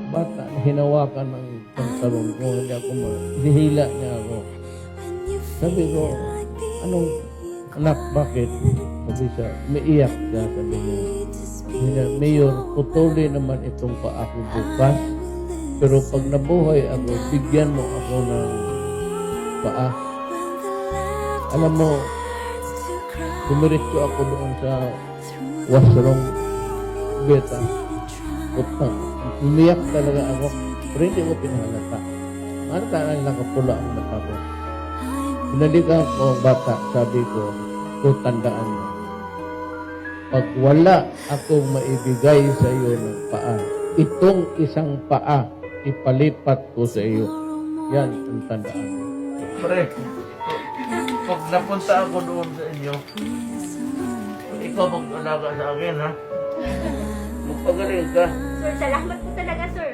bata na hinawakan ng pantalon ko, hindi ako hihila niya ako. Sabi ko, anong anak, bakit? Sabi siya, umiiyak siya, sabi niya, Mayor, putuli naman itong paa ko bukas, pero pag nabuhay ako, bigyan mo ako ng paa. Alam mo, dumiretso ako doon sa washroom, beta, utang. Umiyak talaga ako, pero hindi ko pinahalata. Marata lang nakapula ang mata ko. Pinalikan ko ang bata, sabi ko, tandaan mo. Pag wala akong maibigay sa iyo ng paa, itong isang paa, ipalipat ko sa iyo. Yan ang tandaan mo. Pre, pag napunta ako doon sa inyo, ikaw mag-alaga sa akin, ha? Magpagaling ka. Sir, salamat po talaga, sir.